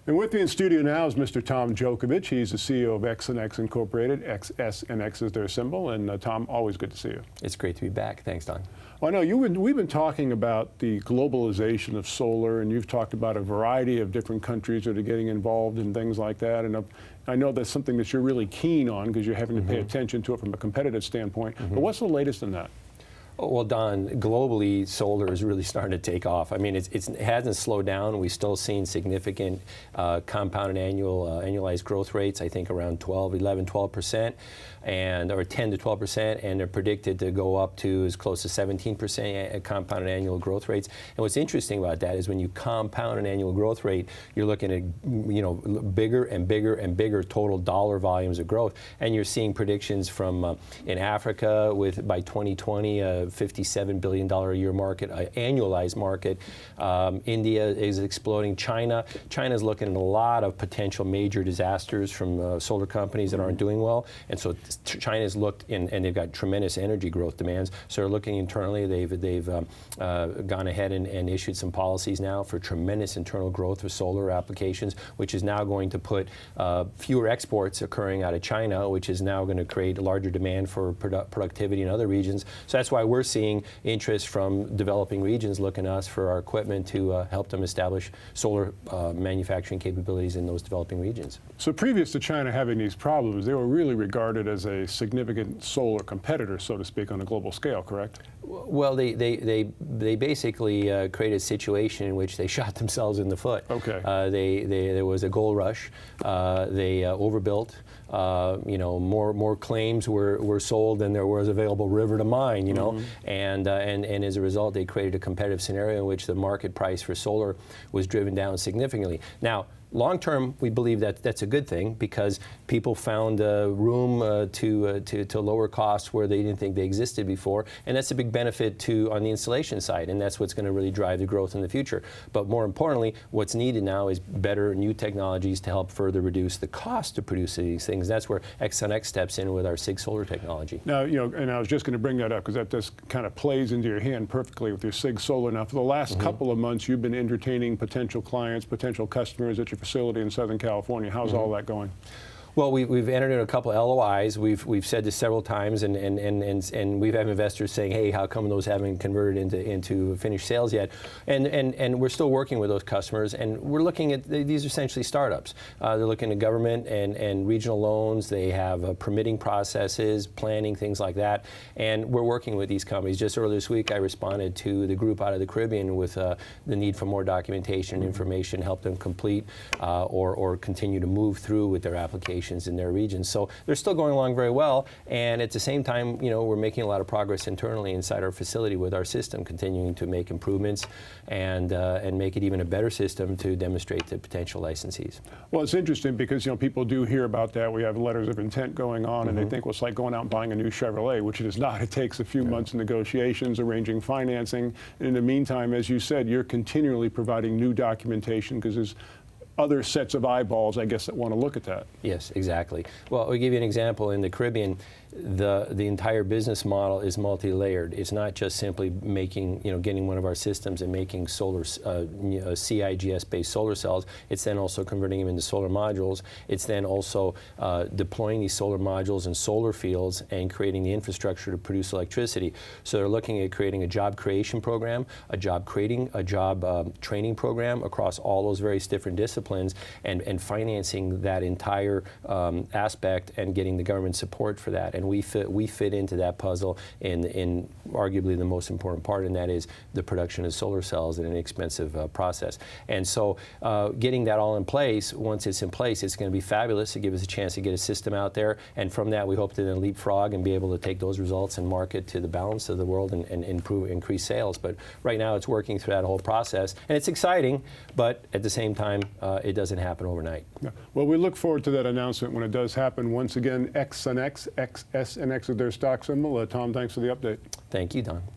And with me in studio now is Mr. Tom Djokovic. He's the CEO of XsunX Incorporated. XSNX is their symbol. And Tom, always good to see you. It's great to be back. Thanks, Don. Well, I know we've been talking about the globalization of solar, and you've talked about a variety of different countries that are getting involved in things like that. And I know that's something that you're really keen on because you're having to pay attention to it from a competitive standpoint. But what's the latest in that? Well, Don, globally, solar is really starting to take off. I mean, it hasn't slowed down. We've still seen significant compounded annualized growth rates, I think around 12%, or 10 to 12%, and they're predicted to go up to as close to 17% compounded annual growth rates. And what's interesting about that is when you compound an annual growth rate, you're looking at bigger and bigger and bigger total dollar volumes of growth. And you're seeing predictions from in Africa with by 2020, $57 billion a year market, annualized market. India is exploding. China's looking at a lot of potential major disasters from solar companies that aren't doing well. And so China's looked in, and they've got tremendous energy growth demands. So they're looking internally. They've gone ahead and issued some policies now for tremendous internal growth of solar applications, which is now going to put fewer exports occurring out of China, which is now going to create a larger demand for productivity in other regions. So that's why we're seeing interest from developing regions looking to us for our equipment to help them establish solar manufacturing capabilities in those developing regions. So previous to China having these problems, they were really regarded as a significant solar competitor, so to speak, on a global scale, correct? Well, they basically created a situation in which they shot themselves in the foot. Okay. There was a gold rush. They overbuilt. More claims were sold than there was available river to mine. And as a result, they created a competitive scenario in which the market price for solar was driven down significantly. Now, long term, we believe that that's a good thing because people found room to lower costs where they didn't think they existed before, and that's a big benefit on the installation side, and that's what's going to really drive the growth in the future. But more importantly, what's needed now is better new technologies to help further reduce the cost to produce these things. That's where XsunX steps in with our SIG solar technology. Now, and I was just going to bring that up because that just kind of plays into your hand perfectly with your SIG solar. Now, for the last couple of months, you've been entertaining potential clients, potential customers at your facility in Southern California. How's all that going? Well, we've entered in a couple of LOIs. We've said this several times, and we've had investors saying, "Hey, how come those haven't converted into finished sales yet?" And we're still working with those customers, and we're looking at these are essentially startups. They're looking at government and regional loans. They have permitting processes, planning, things like that. And we're working with these companies. Just earlier this week, I responded to the group out of the Caribbean with the need for more documentation and information, help them complete or continue to move through with their applications in their regions. So they're still going along very well, and at the same time, we're making a lot of progress internally inside our facility with our system, continuing to make improvements and make it even a better system to demonstrate to potential licensees. Well, it's interesting because people do hear about that. We have letters of intent going on, and they think, well, it's like going out and buying a new Chevrolet, which it is not. It takes a few months of negotiations, arranging financing. In the meantime, as you said, you're continually providing new documentation because there's other sets of eyeballs, I guess, that want to look at that. Yes, exactly. Well, I'll give you an example. In the Caribbean, the entire business model is multi-layered. It's not just simply making, getting one of our systems and making solar, CIGS-based solar cells. It's then also converting them into solar modules. It's then also deploying these solar modules in solar fields and creating the infrastructure to produce electricity. So they're looking at creating a job creation program, a job training program across all those various different disciplines, and financing that entire aspect and getting the government support for that. And we fit into that puzzle in arguably the most important part, and that is the production of solar cells in an inexpensive process. And so getting that all in place, once it's in place, it's going to be fabulous to give us a chance to get a system out there. And from that, we hope to then leapfrog and be able to take those results and market to the balance of the world and increase sales. But right now, it's working through that whole process. And it's exciting, but at the same time, it doesn't happen overnight. Yeah. Well, we look forward to that announcement when it does happen. Once again, XsunX, XSNX is their stock symbol. Tom, thanks for the update. Thank you, Don.